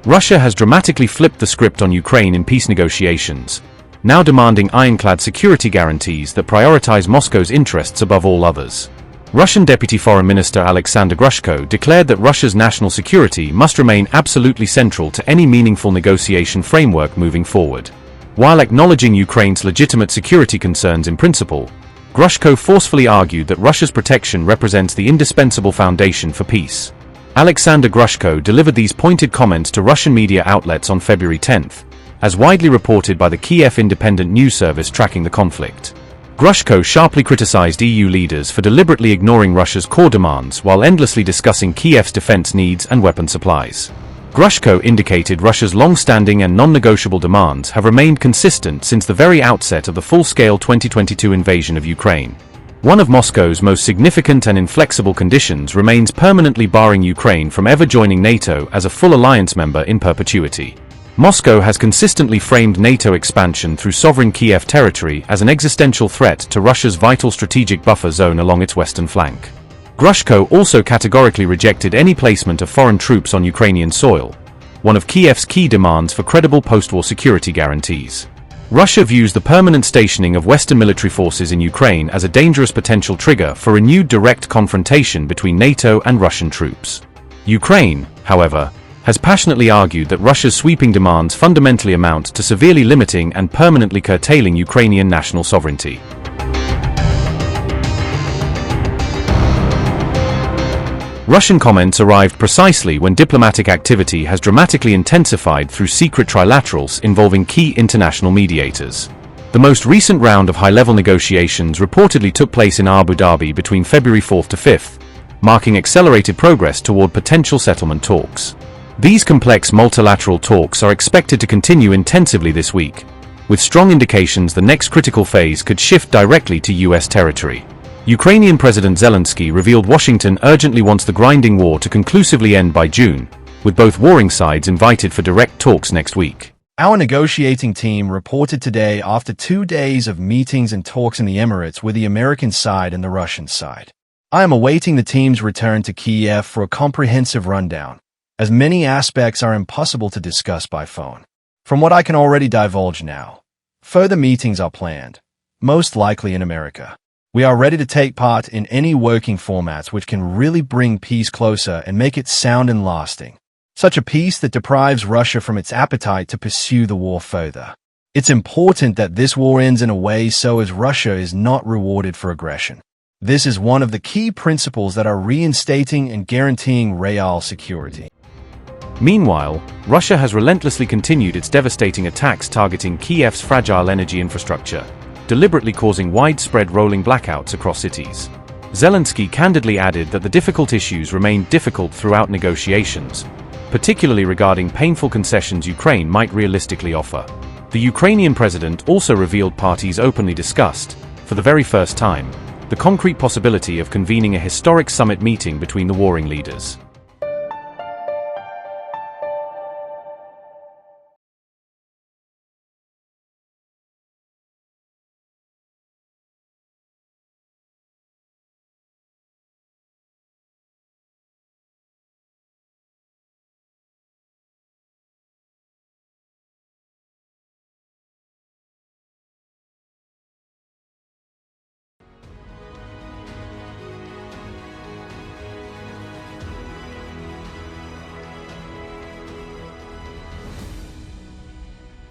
Russia has dramatically flipped the script on Ukraine in peace negotiations, now demanding ironclad security guarantees that prioritize Moscow's interests above all others. Russian Deputy Foreign Minister Alexander Grushko declared that Russia's national security must remain absolutely central to any meaningful negotiation framework moving forward. While acknowledging Ukraine's legitimate security concerns in principle, Grushko forcefully argued that Russia's protection represents the indispensable foundation for peace. Alexander Grushko delivered these pointed comments to Russian media outlets on February 10, as widely reported by the Kiev Independent News Service tracking the conflict. Grushko sharply criticized EU leaders for deliberately ignoring Russia's core demands while endlessly discussing Kiev's defense needs and weapon supplies. Grushko indicated Russia's long-standing and non-negotiable demands have remained consistent since the very outset of the full-scale 2022 invasion of Ukraine. One of Moscow's most significant and inflexible conditions remains permanently barring Ukraine from ever joining NATO as a full alliance member in perpetuity. Moscow has consistently framed NATO expansion through sovereign Kiev territory as an existential threat to Russia's vital strategic buffer zone along its western flank. Grushko also categorically rejected any placement of foreign troops on Ukrainian soil, one of Kiev's key demands for credible post-war security guarantees. Russia views the permanent stationing of Western military forces in Ukraine as a dangerous potential trigger for renewed direct confrontation between NATO and Russian troops. Ukraine, however, has passionately argued that Russia's sweeping demands fundamentally amount to severely limiting and permanently curtailing Ukrainian national sovereignty. Russian comments arrived precisely when diplomatic activity has dramatically intensified through secret trilaterals involving key international mediators. The most recent round of high-level negotiations reportedly took place in Abu Dhabi between February 4 to 5, marking accelerated progress toward potential settlement talks. These complex multilateral talks are expected to continue intensively this week, with strong indications the next critical phase could shift directly to US territory. Ukrainian President Zelensky revealed Washington urgently wants the grinding war to conclusively end by June, with both warring sides invited for direct talks next week. Our negotiating team reported today after 2 days of meetings and talks in the Emirates with the American side and the Russian side. I am awaiting the team's return to Kiev for a comprehensive rundown, as many aspects are impossible to discuss by phone. From what I can already divulge now, further meetings are planned, most likely in America. We are ready to take part in any working formats which can really bring peace closer and make it sound and lasting. Such a peace that deprives Russia from its appetite to pursue the war further. It's important that this war ends in a way so as Russia is not rewarded for aggression. This is one of the key principles that are reinstating and guaranteeing real security. Meanwhile, Russia has relentlessly continued its devastating attacks targeting Kiev's fragile energy infrastructure, deliberately causing widespread rolling blackouts across cities. Zelensky candidly added that the difficult issues remain difficult throughout negotiations, particularly regarding painful concessions Ukraine might realistically offer. The Ukrainian president also revealed parties openly discussed, for the very first time, the concrete possibility of convening a historic summit meeting between the warring leaders.